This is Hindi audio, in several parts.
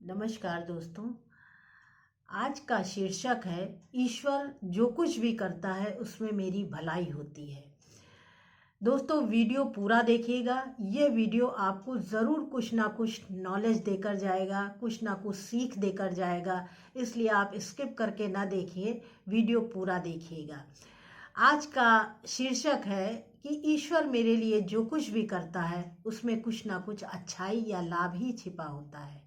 नमस्कार दोस्तों। आज का शीर्षक है ईश्वर जो कुछ भी करता है उसमें मेरी भलाई होती है। दोस्तों वीडियो पूरा देखिएगा। ये वीडियो आपको ज़रूर कुछ ना कुछ नॉलेज देकर जाएगा, कुछ ना कुछ सीख देकर जाएगा, इसलिए आप स्किप करके ना देखिए, वीडियो पूरा देखिएगा। आज का शीर्षक है कि ईश्वर मेरे लिए जो कुछ भी करता है उसमें कुछ ना कुछ अच्छाई या लाभ ही छिपा होता है।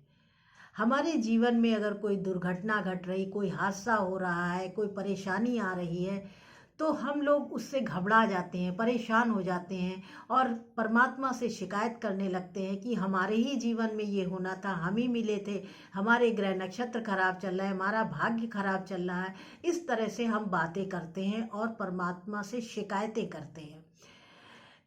हमारे जीवन में अगर कोई दुर्घटना घट रही, कोई हादसा हो रहा है, कोई परेशानी आ रही है, तो हम लोग उससे घबरा जाते हैं, परेशान हो जाते हैं और परमात्मा से शिकायत करने लगते हैं कि हमारे ही जीवन में ये होना था, हम ही मिले थे, हमारे ग्रह नक्षत्र खराब चल रहा है, हमारा भाग्य खराब चल रहा है। इस तरह से हम बातें करते हैं और परमात्मा से शिकायतें करते हैं।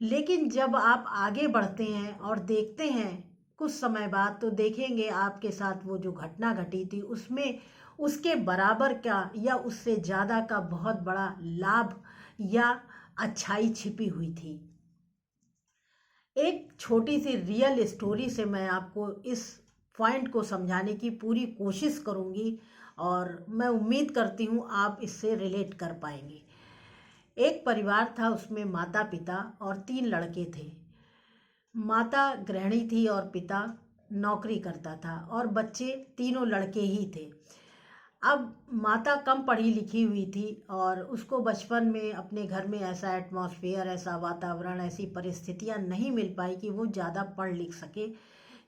लेकिन जब आप आगे बढ़ते हैं और देखते हैं कुछ समय बाद, तो देखेंगे आपके साथ वो जो घटना घटी थी उसमें उसके बराबर का या उससे ज़्यादा का बहुत बड़ा लाभ या अच्छाई छिपी हुई थी। एक छोटी सी रियल स्टोरी से मैं आपको इस पॉइंट को समझाने की पूरी कोशिश करूंगी और मैं उम्मीद करती हूँ आप इससे रिलेट कर पाएंगे। एक परिवार था, उसमें माता पिता और 3 लड़के थे। माता गृहिणी थी और पिता नौकरी करता था और बच्चे तीनों लड़के ही थे। अब माता कम पढ़ी लिखी हुई थी और उसको बचपन में अपने घर में ऐसा एटमॉस्फेयर, ऐसा वातावरण, ऐसी परिस्थितियां नहीं मिल पाई कि वो ज़्यादा पढ़ लिख सके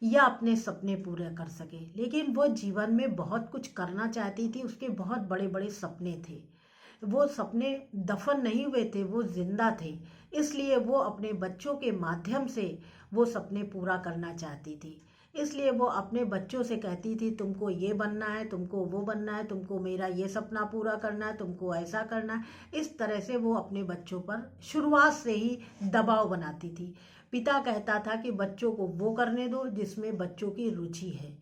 या अपने सपने पूरे कर सके। लेकिन वो जीवन में बहुत कुछ करना चाहती थी, उसके बहुत बड़े बड़े सपने थे। वो सपने दफन नहीं हुए थे, वो जिंदा थे। इसलिए वो अपने बच्चों के माध्यम से वो सपने पूरा करना चाहती थी। इसलिए वो अपने बच्चों से कहती थी, तुमको ये बनना है, तुमको वो बनना है, तुमको मेरा ये सपना पूरा करना है, तुमको ऐसा करना है। इस तरह से वो अपने बच्चों पर शुरुआत से ही दबाव बनाती थी। पिता कहता था कि बच्चों को वो करने दो जिसमें बच्चों की रुचि है।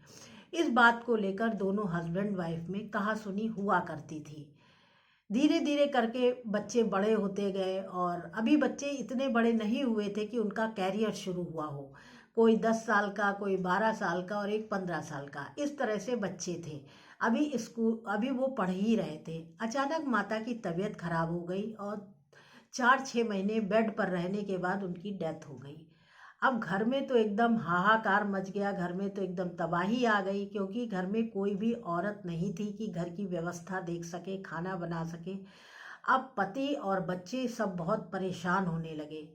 इस बात को लेकर दोनों हस्बैंड वाइफ में कहासुनी हुआ करती थी। धीरे धीरे करके बच्चे बड़े होते गए और अभी बच्चे इतने बड़े नहीं हुए थे कि उनका कैरियर शुरू हुआ हो। कोई 10 साल का, कोई 12 साल का और एक 15 साल का, इस तरह से बच्चे थे। अभी वो पढ़ ही रहे थे। अचानक माता की तबीयत खराब हो गई और 4-6 महीने बेड पर रहने के बाद उनकी डेथ हो गई। अब घर में तो एकदम हाहाकार मच गया, घर में तो एकदम तबाही आ गई, क्योंकि घर में कोई भी औरत नहीं थी कि घर की व्यवस्था देख सके, खाना बना सके। अब पति और बच्चे सब बहुत परेशान होने लगे।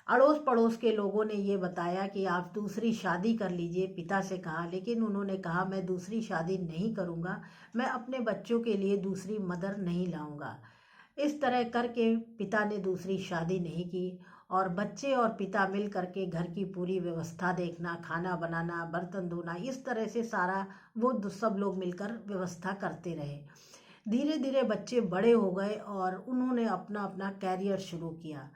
अड़ोस पड़ोस के लोगों ने ये बताया कि आप दूसरी शादी कर लीजिए, पिता से कहा। लेकिन उन्होंने कहा मैं दूसरी शादी नहीं करूँगा, मैं अपने बच्चों के लिए दूसरी मदर नहीं लाऊंगा। इस तरह करके पिता ने दूसरी शादी नहीं की और बच्चे और पिता मिल करके घर की पूरी व्यवस्था देखना, खाना बनाना, बर्तन धोना, इस तरह से सारा वो सब लोग मिलकर व्यवस्था करते रहे। धीरे धीरे बच्चे बड़े हो गए और उन्होंने अपना अपना कैरियर शुरू किया।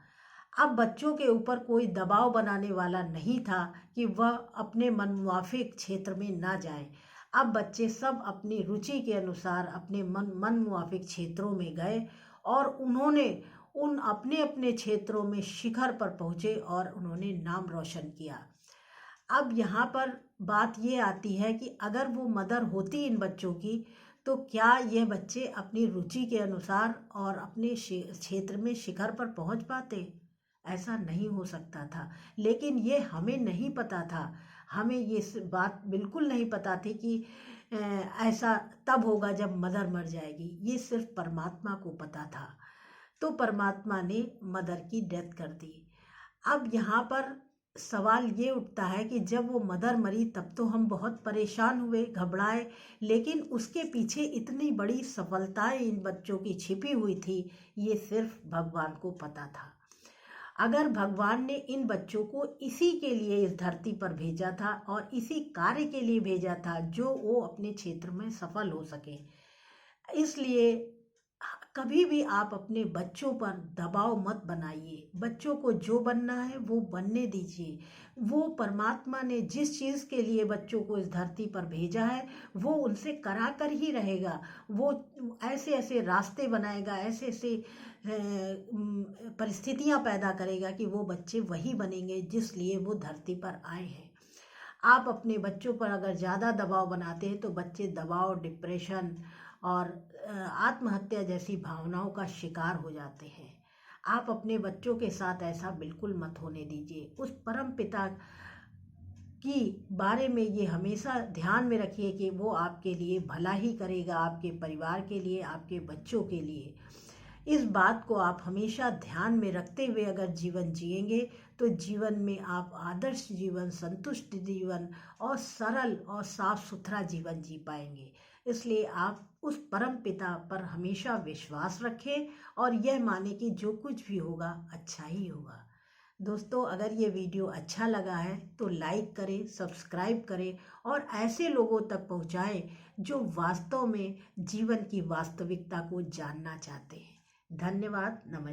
अब बच्चों के ऊपर कोई दबाव बनाने वाला नहीं था कि वह अपने मनमुआफिक क्षेत्र में ना जाए। अब बच्चे सब अपनी रुचि के अनुसार अपने मनमुआफिक क्षेत्रों में गए और उन्होंने उन अपने अपने क्षेत्रों में शिखर पर पहुँचे और उन्होंने नाम रोशन किया। अब यहाँ पर बात ये आती है कि अगर वो मदर होती इन बच्चों की, तो क्या ये बच्चे अपनी रुचि के अनुसार और अपने क्षेत्र में शिखर पर पहुँच पाते? ऐसा नहीं हो सकता था। लेकिन ये हमें नहीं पता था, हमें ये बात बिल्कुल नहीं पता थी कि ऐसा तब होगा जब मदर मर जाएगी। ये सिर्फ परमात्मा को पता था। तो परमात्मा ने मदर की डेथ कर दी। अब यहाँ पर सवाल ये उठता है कि जब वो मदर मरी तब तो हम बहुत परेशान हुए, घबराए, लेकिन उसके पीछे इतनी बड़ी सफलताएं इन बच्चों की छिपी हुई थी, ये सिर्फ भगवान को पता था। अगर भगवान ने इन बच्चों को इसी के लिए इस धरती पर भेजा था और इसी कार्य के लिए भेजा था जो वो अपने क्षेत्र में सफल हो सके, इसलिए कभी भी आप अपने बच्चों पर दबाव मत बनाइए। बच्चों को जो बनना है वो बनने दीजिए। वो परमात्मा ने जिस चीज़ के लिए बच्चों को इस धरती पर भेजा है वो उनसे करा कर ही रहेगा। वो ऐसे ऐसे रास्ते बनाएगा, ऐसे ऐसे परिस्थितियां पैदा करेगा कि वो बच्चे वही बनेंगे जिस लिए वो धरती पर आए हैं। आप अपने बच्चों पर अगर ज़्यादा दबाव बनाते हैं तो बच्चे दबाव, डिप्रेशन और आत्महत्या जैसी भावनाओं का शिकार हो जाते हैं। आप अपने बच्चों के साथ ऐसा बिल्कुल मत होने दीजिए। उस परम पिता की बारे में ये हमेशा ध्यान में रखिए कि वो आपके लिए भला ही करेगा, आपके परिवार के लिए, आपके बच्चों के लिए। इस बात को आप हमेशा ध्यान में रखते हुए अगर जीवन जिएंगे तो जीवन में आप आदर्श जीवन, संतुष्ट जीवन और सरल और साफ सुथरा जीवन जी पाएंगे। इसलिए आप उस परम पिता पर हमेशा विश्वास रखें और यह माने कि जो कुछ भी होगा अच्छा ही होगा। दोस्तों, अगर ये वीडियो अच्छा लगा है तो लाइक करें, सब्सक्राइब करें और ऐसे लोगों तक पहुंचाएं जो वास्तव में जीवन की वास्तविकता को जानना चाहते हैं। धन्यवाद। नमस्कार।